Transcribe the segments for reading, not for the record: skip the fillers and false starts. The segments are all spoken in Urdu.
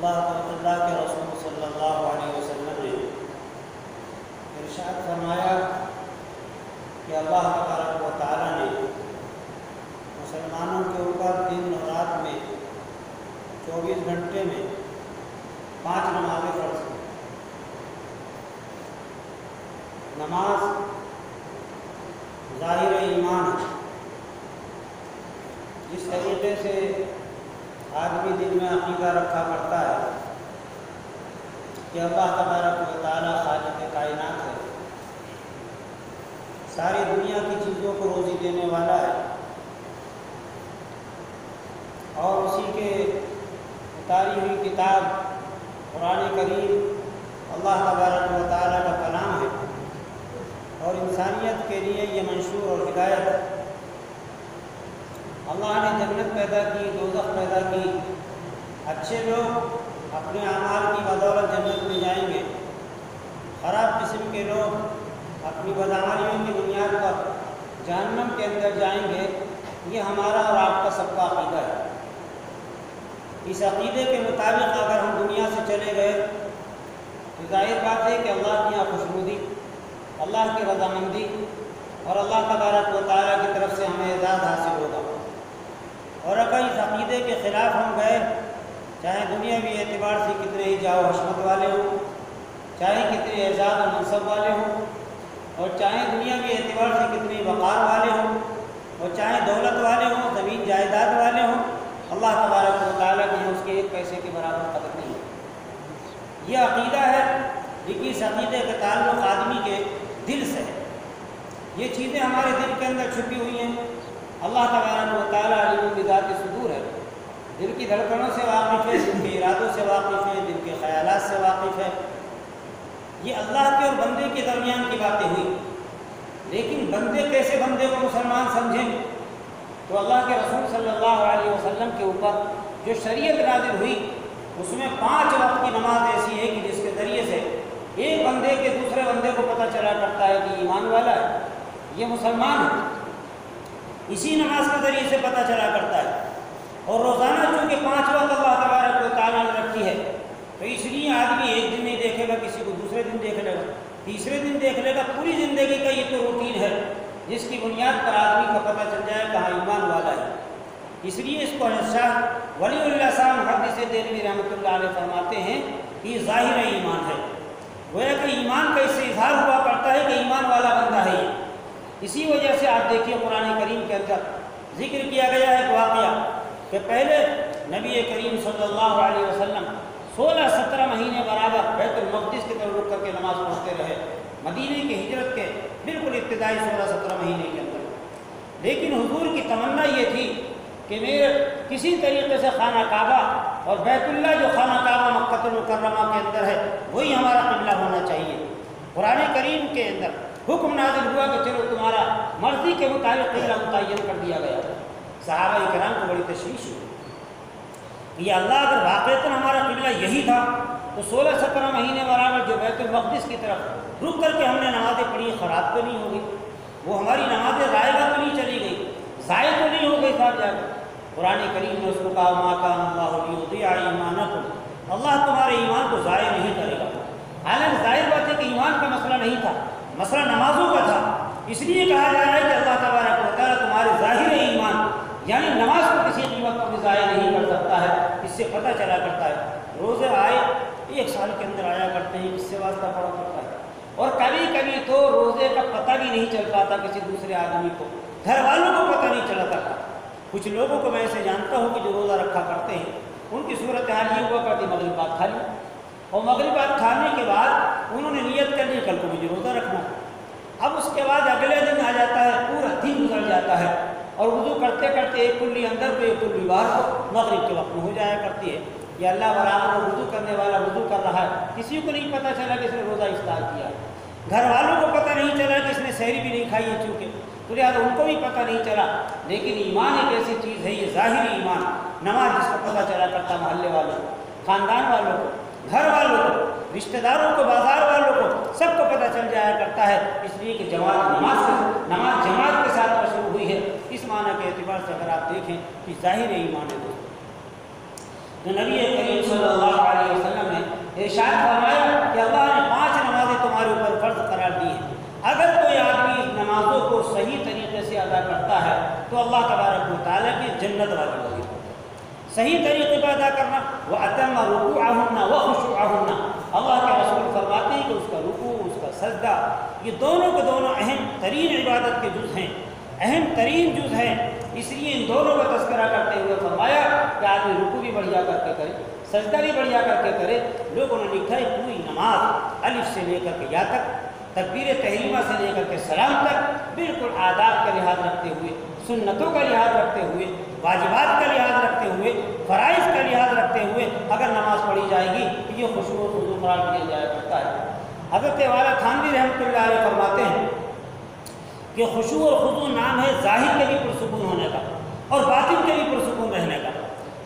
اللہ کے رسول صلی اللہ علیہ وسلم نے ارشاد فرمایا کہ اللہ تبارک و تعالیٰ نے مسلمانوں کے اوپر دن اور رات میں 24 گھنٹے میں 5 نمازیں فرض کی۔ نماز ظاہر ایمان ہے، جس طریقے سے آدمی دل میں عقیدہ رکھا کرتا ہے کہ اللہ تبارک و تعالیٰ خالق کائنات ہے، ساری دنیا کی چیزوں کو روزی دینے والا ہے، اور اسی کے اتاری ہوئی کتاب قرآن کریم اللہ تبارک و تعالیٰ کا کلام ہے، اور انسانیت کے لیے یہ منشور اور ہدایت ہے۔ اللہ نے جنت پیدا کی، دوزخ پیدا کی، اچھے لوگ اپنے اعمال کی بدولت جنت میں جائیں گے، خراب قسم کے لوگ اپنی بدعمالیوں کی بنیاد پر جہنم کے اندر جائیں گے۔ یہ ہمارا اور آپ کا سب کا عقیدہ ہے۔ اس عقیدے کے مطابق اگر ہم دنیا سے چلے گئے تو ظاہر بات ہے کہ اللہ کی یہاں خوشنودی، اللہ کی رضامندی اور اللہ تبارک و تعالیٰ کی طرف سے ہمیں اعزاز حاصل ہوگا۔ اور اگر اس عقیدے کے خلاف ہم گئے، چاہے دنیاوی اعتبار سے کتنے ہی جاؤ حشمت والے ہوں، چاہے کتنے اعزاز و منصب والے ہوں، اور چاہے دنیاوی اعتبار سے کتنے وقار والے ہوں، اور چاہے دولت والے ہوں، زمین جائیداد والے ہوں، اللہ تبارک و تعالیٰ کے اس کے ایک پیسے کے برابر قدر نہیں ہے۔ یہ عقیدہ ہے، لیکن اس عقیدے کا تعلق آدمی کے دل سے ہے۔ یہ چیزیں ہمارے دل کے اندر چھپی ہوئی ہیں۔ اللہ تبارک و تعالیٰ علیم بذات صدور ہے، دل کی دھڑکنوں سے واقف ہے، دل کے ارادوں سے واقف ہے، دل کے خیالات سے واقف ہے۔ یہ اللہ کے اور بندے کے درمیان کی باتیں ہوئی، لیکن بندے کیسے بندے کو مسلمان سمجھیں؟ تو اللہ کے رسول صلی اللہ علیہ وسلم کے اوپر جو شریعت نازل ہوئی اس میں 5 وقت کی نماز ایسی ہے کہ جس کے ذریعے سے ایک بندے کے دوسرے بندے کو پتہ چلا کرتا ہے کہ ایمان والا ہے، یہ مسلمان ہے، اسی نماز کے ذریعے سے پتہ چلا کرتا ہے۔ اور روزانہ چونکہ 5 وقت اللہ تبارک و تعالیٰ نے رکھی ہے، تو اس لیے آدمی ایک دن نہیں دیکھے گا، کسی کو دوسرے دن دیکھ لے گا، تیسرے دن دیکھ لے گا۔ پوری زندگی کا یہ تو روٹین ہے جس کی بنیاد پر آدمی کو پتہ چل جائے کہاں ایمان والا ہے۔ اس لیے اس کو شاہ ولی اللہ صاحب محدث دہلوی رحمۃ اللہ علیہ فرماتے ہیں کہ یہ ظاہر ایمان ہے، گویا کہ ایمان کا اس سے اظہار ہوا کرتا ہے کہ ایمان والا بندہ ہے یہ۔ اسی وجہ سے آپ دیکھیے قرآن کریم کے اندر ذکر کیا گیا ہے ایک واقعہ کہ پہلے نبی کریم صلی اللہ علیہ وسلم 16-17 مہینے برابر بیت المقدس کی طرف رک کر کے نماز پڑھتے رہے، مدینے کی ہجرت کے بالکل ابتدائی 16-17 مہینے کے اندر۔ لیکن حضور کی تمنا یہ تھی کہ میرے کسی طریقے سے خانہ کعبہ اور بیت اللہ جو خانہ کعبہ مکہ المکرمہ کے اندر ہے وہی ہمارا قبلہ ہونا چاہیے۔ قرآن کریم کے اندر حکم نازل ہوا کہ چلو تمہارا مرضی کے مطابق قبلہ متعین کر دیا گیا۔ صحابہ کرام کو بڑی تشویش ہوئی، یہ اللہ اگر واقعتاً ہمارا قبلہ یہی تھا تو 16-17 مہینے برابر جو بیت المقدس کی طرف رک کر کے ہم نے نمازیں پڑھی خراب تو نہیں ہوگی، وہ ہماری نمازیں ضائع تو نہیں چلی گئی، ضائع تو نہیں ہو گئی صاحب جا کر۔ قرآن کریم نے اس کو کہا ما کان اللہ لیضیع ایمانکم، اللہ تمہارے ایمان کو ضائع نہیں کرے گا۔ حالانکہ ظاہر بات ہے کہ ایمان کا مسئلہ نہیں تھا، مسئلہ نمازوں کا تھا، اس لیے کہا جا رہا ہے کہ اللہ تبارک و تعالیٰ تمہارے ظاہر ایمان یعنی نماز کو کسی قیمت پر بھی ضائع نہیں کر سکتا ہے۔ اس سے پتہ چلا کرتا ہے روزے آئے 1 سال کے اندر آیا کرتے ہیں، اس سے واسطہ پڑا کرتا ہے، اور کبھی کبھی تو روزے کا پتہ بھی نہیں چل پاتا کسی دوسرے آدمی کو، گھر والوں کو پتہ نہیں چلا کرتا۔ کچھ لوگوں کو میں ایسے جانتا ہوں کہ جو روزہ رکھا کرتے ہیں، ان کی صورتحال یہ ہوا کرتی مغرب بعد کھا لی، اور مغرب بعد کھانے کے بعد انہوں نے نیت کر لی کل کو مجھے روزہ رکھنا۔ اب اس کے بعد اگلے دن آ جاتا ہے، پورا دن گزر جاتا ہے، اور وضو کرتے کرتے ایک کلی اندر کو ایک کلی باہر کو مغرب کے وقت میں ہو جایا کرتی ہے۔ یہ اللہ برابر وضو کرنے والا وضو کر رہا ہے، کسی کو نہیں پتہ چلا کہ اس نے روزہ افطار کیا، گھر والوں کو پتہ نہیں چلا کہ اس نے سحری بھی نہیں کھائی ہے چونکہ، تو لہٰذا ان کو بھی پتہ نہیں چلا۔ لیکن ایمان ایک ایسی چیز ہے، یہ ظاہری ایمان، نماز جس کو پتہ چلا کرتا محلے والوں کو، خاندان والوں کو، گھر والوں کو، رشتہ داروں کو، بازار والوں کو، سب کو پتہ چل جایا کرتا ہے۔ اس لیے کہ نماز جماعت کے ساتھ شروع ہوئی ہے۔ اس معنی کے اعتبار سے اگر آپ دیکھیں کہ ظاہر ایمان ہے دوستوں، تو نبی کریم صلی اللہ علیہ وسلم نے ارشاد فرمایا کہ اللہ نے 5 نمازیں تمہارے اوپر فرض قرار دی ہیں، اگر کوئی آدمی اس نمازوں کو صحیح طریقے سے ادا کرتا ہے تو اللہ تبارک و تعالیٰ کی جنت واجب ہوگی۔ صحیح طریقے پر ادا کرنا، وَأَتَمَّ رُكُوعَهُنَّ وَخُشُوعَهُنَّ، اللہ کے رسول فرماتے ہیں کہ اس کا رکوع، اس کا سجدہ، یہ دونوں کے دونوں اہم ترین عبادت کے جز ہیں، اہم ترین جز ہیں۔ اس لیے ان دونوں کا تذکرہ کرتے ہوئے فرمایا کہ آدمی رکوع بھی بڑھیا کر کے کرے، سجدہ بھی بڑھیا کر کے کرے۔ لوگوں نے لکھا ہے پوری نماز الف سے لے کر کے یا تک، تکبیر تحریمہ سے لے کر کے سلام تک، بالکل آداب کا لحاظ رکھتے ہوئے، سنتوں کا لحاظ رکھتے ہوئے، واجبات کا لحاظ رکھتے ہوئے، فرائض کا لحاظ رکھتے ہوئے اگر نماز پڑھی جائے گی تو یہ خشوع و خضوع قرار دیا جایا کرتا ہے۔ حضرت والا تھانوی رحمۃ اللہ علیہ فرماتے ہیں کہ خشوع اور خضوع نام ہے ظاہر کے بھی پرسکون ہونے کا اور باطن کے بھی پرسکون رہنے کا۔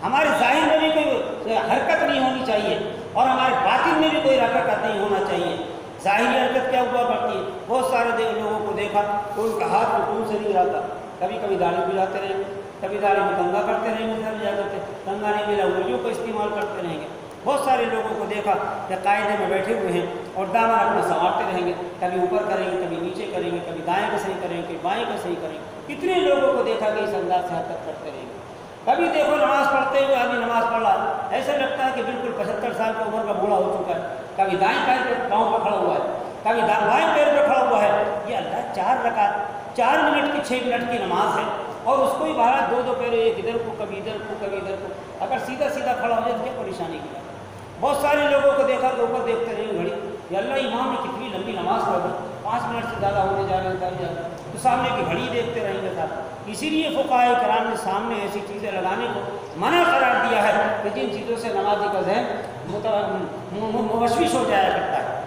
ہمارے ظاہر میں بھی کوئی حرکت نہیں ہونی چاہیے اور ہمارے باطن میں بھی کوئی حرکت نہیں ہونا چاہیے۔ ظاہری حرکت کیا ہوا کرتی ہے؟ بہت سارے لوگوں کو دیکھا تو ان کا ہاتھ رکوع سے نہیں رہتا، کبھی کبھی داڑھی بجاتے رہیں گے، کبھی داڑھی میں کنگا کرتے رہیں گے، ادھر جا کرتے کنگا نہیں ملا انگلیوں کا استعمال کرتے رہیں گے۔ بہت سارے لوگوں کو دیکھا کہ قاعدے میں بیٹھے ہوئے ہیں اور دامن اپنا سنوارتے رہیں گے، کبھی اوپر کریں گے، کبھی نیچے کریں گے، کبھی دائیں کا صحیح کریں گے، کبھی بائیں کا صحیح کریں گے۔ کتنے لوگوں کو دیکھا کہ اس انداز سے حرکت کرتے رہیں گے۔ کبھی دیکھو نماز پڑھتے ہوئے آدمی نماز پڑھ رہا، ایسا لگتا ہے کہ بالکل 75 سال کی عمر کا بوڑھا ہو چکا ہے۔ کبھی دائیں پیر پہ پاؤں پہ کھڑا ہوا ہے، کبھی بائیں پیر پہ کھڑا ہوا ہے۔ یہ اللہ 4 رکعت 4 منٹ کی 6 منٹ کی نماز ہے اور اس کو ہی باہر 2 پیر، ایک ادھر کو کبھی ادھر کو کبھی ادھر کو، اگر سیدھا سیدھا کھڑا ہو جائے تو کیا پریشانی کی بات ہے۔ بہت سارے لوگوں کو دیکھا کہ اوپر دیکھتے رہیں گھڑی، یا اللہ امام نے کتنی لمبی نماز پڑھ دی، 5 منٹ سے زیادہ ہونے جا رہے ہیں، تو سامنے کی گھڑی دیکھتے رہیں گے صاحب۔ اسی لیے فقہاء کرام نے سامنے ایسی چیزیں لگانے کو منع قرار دیا ہے کہ جن چیزوں سے نمازی کا ذہن مشوش ہو جایا کرتا ہے۔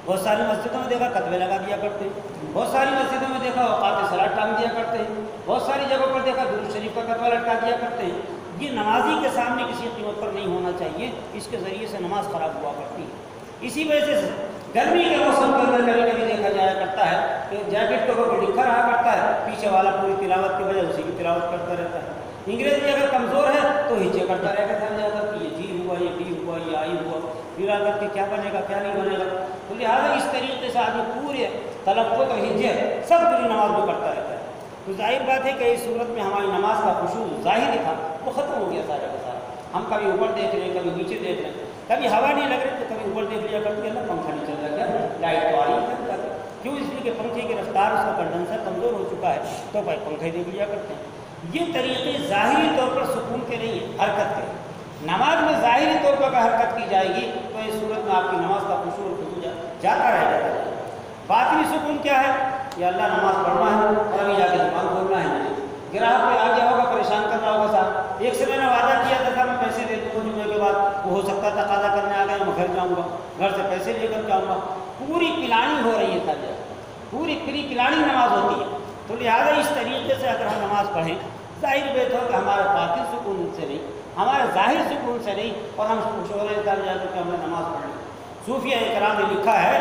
بہت ساری مسجدوں میں دیکھا کتبے لگا دیا کرتے ہیں، بہت ساری مسجدوں میں دیکھا اوقات صلاۃ ٹانگ دیا کرتے ہیں، بہت ساری جگہوں پر دیکھا درود شریف کا کتبہ لٹکا دیا کرتے ہیں۔ یہ نمازی کے سامنے کسی قیمت پر نہیں ہونا چاہیے، اس کے ذریعے سے نماز خراب ہوا کرتی ہے۔ اسی وجہ سے گرمی کے موسم کے اندر کبھی کبھی دیکھا جایا کرتا ہے کہ جیکٹ کے اوپر لکھا رہا کرتا ہے، پیچھے والا پوری تلاوت کی وجہ اسی کی تلاوت کرتا رہتا ہے۔ انگریزی اگر کمزور ہے تو ہچے کرتا رہے گا، سمجھا کر کہ یہ جی ہوا، یہ بی ہوا، یہ آئی ہوا، پھر آ کر کے کیا بنے گا کیا نہیں بنے گا۔ تو لہٰذا اس طریقے سے آدمی پورے تلفظ اور ہجے سب پوری نماز میں کرتا رہتا ہے۔ تو ظاہر بات ہے کہ اس صورت میں ہماری نماز کا خشوع ظاہر تھا وہ ختم ہو گیا سارا کا سارا۔ ہم کبھی اوپر دیکھ رہے ہیں، کبھی نیچے دیکھ رہے ہیں، کبھی ہوا نہیں لگ رہی تو کبھی اوپر دیکھ لیا کرتے ہیں نا پنکھا نہیں چل رہا ہے، لائٹ تو آ رہی ہے، کیوں؟ اس لیے کہ پنکھے کی رفتار، اس کا کنڈنسر کمزور ہو چکا ہے تو بھائی پنکھے دیکھ لیا کرتے ہیں۔ یہ طریقے ظاہری طور پر سکون کے نہیں ہیں، حرکت کے۔ نماز میں ظاہری طور پر اگر حرکت کی جائے گی تو اس صورت میں آپ کی نماز کا خشوع اور خضوع جاتا رہ جاتا ہے۔ باطنی سکون کیا ہے؟ یا اللہ نماز پڑھنا ہے اور ابھی جا کے دکان کھولنا ہے مجھے، گراہک کوئی آ گیا ہوگا پریشان کر رہا ہوگا، صاحب ایک سے میں نے وعدہ کیا تھا میں پیسے دے دوں گا جمعے کے بعد، وہ ہو سکتا ہے تقاضا کرنے آ گیا، میں گھر جاؤں گا، گھر سے پیسے لے کر کے آؤں گا۔ پوری پلاننگ ہو رہی ہے صاحب، پوری پلاننگ نماز ہوتی ہے۔ تو لہٰذا اس طریقے سے اگر ہم نماز پڑھیں، ظاہر بات ہو کہ ہمارے باطن سکون سے نہیں، ہمارے ظاہر سکون سے نہیں، اور ہم شعور کر جاتے کہ ہم نے نماز پڑھ لی۔ صوفیہ کرام نے لکھا ہے،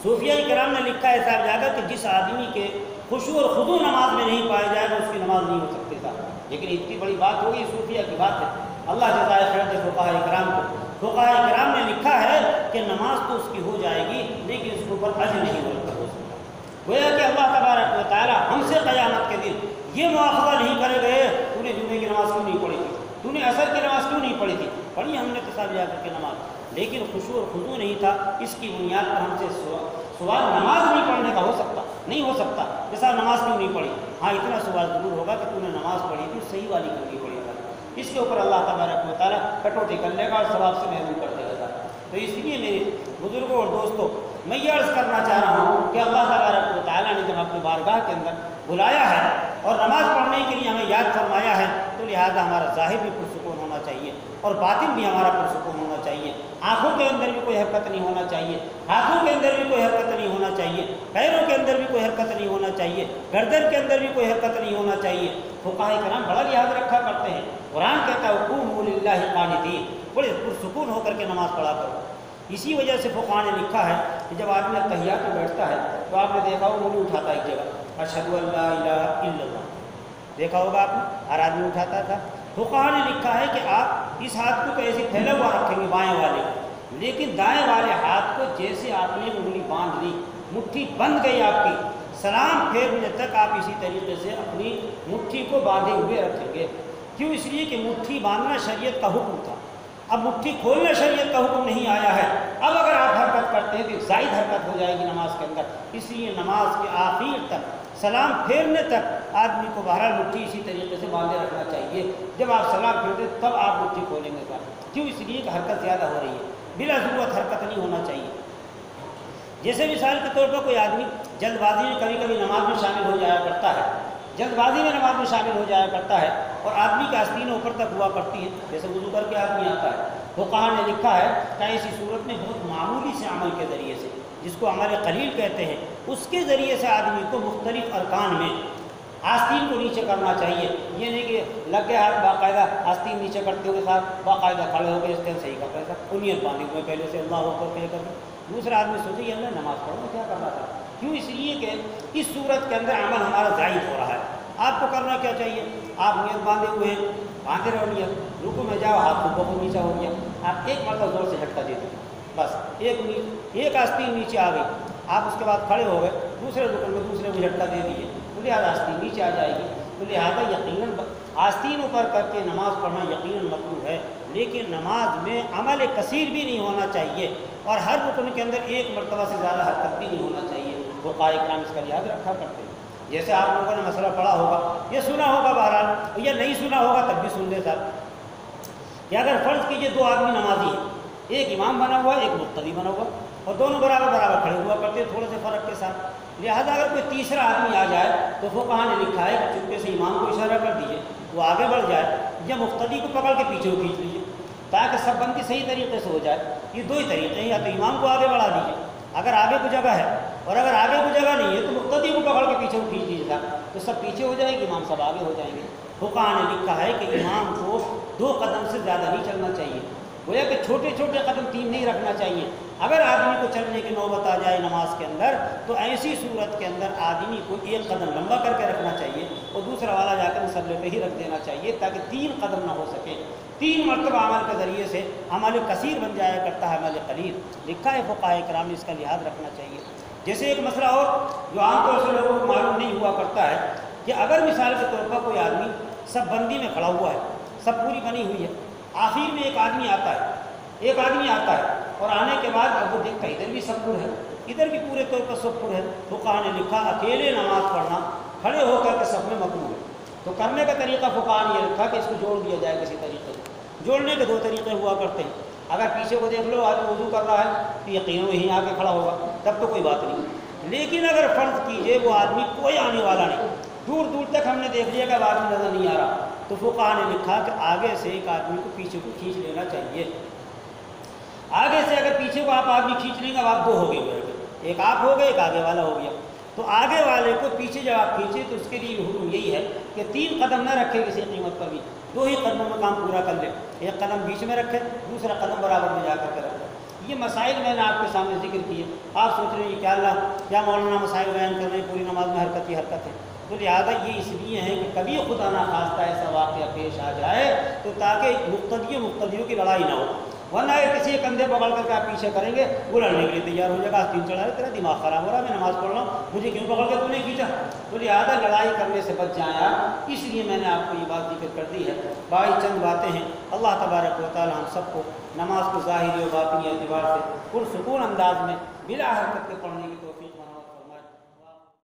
صوفیہ کرام نے لکھا ہے صاحب جاگر کہ جس آدمی کے خشوع اور خضوع نماز میں نہیں پائے جائے گا اس کی نماز نہیں ہو سکتی تھا۔ لیکن اتنی بڑی بات ہوگی، صوفیہ کی بات ہے، اللہ جزائے خیر دے فقہاء کرام کو۔ فقہاء کرام نے لکھا ہے کہ نماز تو اس کی ہو جائے گی لیکن اس کے اوپر اجر نہیں ہو سکتا۔ گویا کہ اللہ تبارک و تعالیٰ ہم سے قیامت کے دن یہ مواخذہ نہیں کرے گئے تو نے جمعے کی نماز کیوں نہیں پڑھی تھی، تو نے عصر کی نماز کیوں نہیں پڑھی تھی؟ پڑھی ہم نے تصاویر جا کر کے نماز، لیکن خشوع اور خضوع نہیں تھا۔ اس کی بنیاد پر ہم سے سوال نماز نہیں پڑھنے کا ہو سکتا نہیں ہو سکتا کہ صاحب نماز کیوں نہیں پڑھی؟ ہاں اتنا سوال ضرور ہوگا کہ تو نے نماز پڑھی تھی صحیح والی کیوں نہیں پڑھی تھا؟ اس کے اوپر اللہ تبارک و تعالیٰ کٹوتی کر لے گا اور ثواب سے محروم کر دے گا۔ تو اس لیے میرے بزرگوں اور دوستوں میں یہ عرض کرنا چاہ رہا ہوں کہ اللہ تبارک و تعالیٰ نے جب اپنے بارگاہ کے اندر بلایا ہے اور نماز پڑھنے کے لیے ہمیں یاد فرمایا ہے تو لہٰذا ہمارا ظاہر بھی پرسکون ہونا چاہیے اور باطن بھی ہمارا پرسکون ہونا چاہیے۔ آنکھوں کے اندر بھی کوئی حرکت نہیں ہونا چاہیے، ہاتھوں کے اندر بھی کوئی حرکت نہیں ہونا چاہیے، پیروں کے اندر بھی کوئی حرکت نہیں ہونا چاہیے، گردن کے اندر بھی کوئی حرکت نہیں ہونا چاہیے۔ فقہاء کرام بڑا لحاظ رکھا کرتے ہیں، قرآن کہتا ہے قوموا للہ قانتین، بڑے پرسکون ہو کر کے نماز پڑھا کرو۔ اسی وجہ سے فقہاء نے لکھا ہے کہ جب آدمی تحیات میں بیٹھتا ہے تو آپ نے دیکھا وہ انگلی اٹھاتا ہے ایک جگہ، اشہد ان لا الہ الا اللہ، دیکھا ہوگا آپ نے ہر آدمی اٹھاتا تھا، فقہا نے لکھا ہے کہ آپ اس ہاتھ کو ایسے پھیلا ہوا رکھیں گے بائیں والے کو، لیکن دائیں والے ہاتھ کو جیسے آپ نے انگلی باندھ لی، مٹھی بند گئی آپ کی، سلام پھیرنے تک آپ اسی طریقے سے اپنی مٹھی کو باندھے ہوئے رکھیں گے۔ کیوں؟ اس لیے کہ مٹھی باندھنا شریعت کا حکم تھا، اب مٹھی کھولنا شریعت کا حکم نہیں آیا ہے۔ اب اگر آپ حرکت کرتے ہیں تو ایک زائد حرکت ہو جائے گی نماز کے اندر، اس لیے نماز کے آخر تک سلام پھیرنے تک آدمی کو بہرحال مٹھی اسی طریقے سے باندھے رکھنا چاہیے۔ جب آپ سلام پھیرتے تب آپ مٹھی کھولیں گے۔ کیوں؟ اس لیے کہ حرکت زیادہ ہو رہی ہے، بلا ضرورت حرکت نہیں ہونا چاہیے۔ جیسے مثال کے طور پر کوئی آدمی جلد بازی میں کبھی کبھی نماز میں شامل ہو جایا کرتا ہے، جلد بازی میں نماز میں شامل ہو جایا کرتا ہے اور آدمی کی آستینیں اوپر تک ہوا کرتی ہیں، جیسے وضو کر کے آدمی آتا ہے، فقہا نے لکھا ہے کہ ایسی صورت میں بہت معمولی سے عمل کے ذریعے سے، جس کو عمل قلیل کہتے ہیں، اس کے ذریعے سے آدمی کو مختلف ارکان میں آستین کو نیچے کرنا چاہیے۔ یہ نہیں کہ لگ گیا ہاتھ باقاعدہ آستین نیچے کرتے ہوئے ساتھ باقاعدہ کھڑے ہو کے اس طرح صحیح کرتا ہے، انیت باندھی ہوئے پہلے سے اللہ اکبر کہہ کر دوسرا آدمی سوچے یہ اللہ نماز پڑھوں کیا کر رہا تھا۔ کیوں؟ اس لیے کہ اس صورت کے اندر عمل ہمارا زائد ہو رہا ہے۔ آپ کو کرنا کیا چاہیے؟ آپ نیت باندھے ہوئے ہیں، باندھے رہو نیت، رکوع میں جاؤ، ہاتھ کو بہت نیچا ہو گیا، آپ ایک مرتبہ زور سے جھٹکا دے دیں، بس ایک آستین نیچے آ گئی، آپ اس کے بعد کھڑے ہو گئے، دوسرے رکن میں دوسرے کو جھٹکا دے دیجیے تو لہٰذا آستین نیچے آ جائے گی، تو لہٰذا یقیناً آستین اوپر کر کے نماز پڑھنا یقیناً مطلوب ہے، لیکن نماز میں عمل کثیر بھی نہیں ہونا چاہیے اور ہر رکن کے اندر ایک مرتبہ سے زیادہ حرکت بھی نہیں ہونا چاہیے۔ فقہاء کرام اس کا لحاظ رکھا کرتے ہیں۔ جیسے آپ لوگوں نے مسئلہ پڑھا ہوگا، یہ سنا ہوگا بہرحال، یا نہیں سنا ہوگا تب بھی سن لے صاحب، کہ اگر فرض کیجئے دو آدمی نمازی ہیں، ایک امام بنا ہوا ایک مقتدی بنا ہوا اور دونوں برابر کھڑے ہوا کرتے ہیں تھوڑے سے فرق کے ساتھ، لہذا اگر کوئی تیسرا آدمی آ جائے تو فقہاء نے لکھا ہے کہ چپکے سے امام کو اشارہ کر دیجیے، وہ آگے بڑھ جائے، یا مقتدی کو پکڑ کے پیچھے کھینچ لیجیے تاکہ سب بندی صحیح طریقے سے ہو جائے۔ یہ دو ہی طریقے ہیں، یا تو امام کو آگے بڑھا دیجیے اگر آگے کو جگہ ہے، اور اگر آگے کو جگہ نہیں ہے تو مقتدی کو پکڑ کے پیچھے کھینچ دیجیے گا تو سب پیچھے ہو جائے گی، امام سب آگے ہو جائیں گے۔ فقہاء نے لکھا ہے کہ امام کو 2 قدم سے زیادہ نہیں چلنا چاہیے، گویا کہ چھوٹے چھوٹے قدم 3 نہیں رکھنا چاہیے۔ اگر آدمی کو چلنے کی نوبت آ جائے نماز کے اندر تو ایسی صورت کے اندر آدمی کو 1 قدم لمبا کر کے رکھنا چاہیے اور دوسرا والا جا کر مصلے پہ ہی رکھ دینا چاہیے تاکہ 3 قدم نہ ہو سکے۔ 3 مرتبہ عمل کے ذریعے سے عمل کثیر بن جایا کرتا ہے عمل قلیل۔ لکھا ہے فقہاء کرام نے اس کا لحاظ رکھنا چاہیے۔ جیسے ایک مسئلہ اور جو عام طور سے لوگوں کو معلوم نہیں ہوا کرتا ہے کہ اگر مثال کے طور پر کوئی آدمی سب بندی میں کھڑا ہوا ہے، سب پوری بنی ہوئی ہے، آخر میں ایک آدمی آتا ہے اور آنے کے بعد اب وہ دیکھتا ہے ادھر بھی سب پر ہے، ادھر بھی پورے طور پر سب پر ہے۔ فقہاء نے لکھا اکیلے نماز پڑھنا کھڑے ہو کر کے سب میں مکروہ ہے، تو کرنے کا طریقہ فقہاء نے یہ رکھا کہ اس کو جوڑ دیا جائے کسی طریقے سے۔ جوڑنے کے 2 طریقے ہوا کرتے ہیں، اگر پیچھے کو دیکھ لو آدمی وضو کر رہا ہے تو یقیناً وہیں آ کے کھڑا ہوگا، تب تو کوئی بات نہیں، لیکن اگر فرض کیجئے وہ آدمی کوئی آنے والا نہیں، دور دور تک ہم نے دیکھ لیا کہ اب آدمی نظر نہیں آ رہا، تو فقہاء نے لکھا کہ آگے سے ایک آدمی کو پیچھے کو کھینچ لینا چاہیے۔ آگے سے اگر پیچھے کو آپ آدمی کھینچ لیں گے اب آپ 2 ہو گئے، ایک آپ ہو گئے ایک آگے والا ہو گیا، تو آگے والے کو پیچھے جب آپ کھینچیں تو اس کے لیے حکم یہی ہے کہ 3 قدم نہ رکھے کسی قیمت پر بھی، 2 ہی قدموں میں کام پورا کر لے، ایک قدم بیچ میں رکھے دوسرا قدم برابر میں جا کر کے رکھے۔ یہ مسائل میں نے آپ کے سامنے ذکر کیے، آپ سوچ رہے ہیں کیا اللہ کیا مولانا مسائل بیان کر رہے ہیں، پوری نماز میں حرکت ہی حرکت ہے، تو لہٰذا یہ اس لیے ہے کہ کبھی خدا نخواستہ ایسا واقعہ پیش آ جائے تو تاکہ مقتدیوں کی لڑائی نہ ہو، ورنہ اگر کسی کندھے پکڑ کر کے آپ پیچھے کریں گے وہ لڑنے کے لیے تیار ہو جائے گا، آستین چڑھا رہے تیرا دماغ خراب ہو رہا ہے، میں نماز پڑھ رہا ہوں مجھے کیوں پکڑ کے تو نے کھینچا، تو لہٰذا لڑائی کرنے سے بچ جائیں آپ، اس لیے میں نے آپ کو یہ بات ذکر کر دی ہے۔ باقی چند باتیں ہیں، اللہ تبارک و تعالی ہم سب کو نماز کو ظاہری و باطنی اعتبار سے پرسکون انداز میں بلا حرکت کے پڑھنے کی توفیق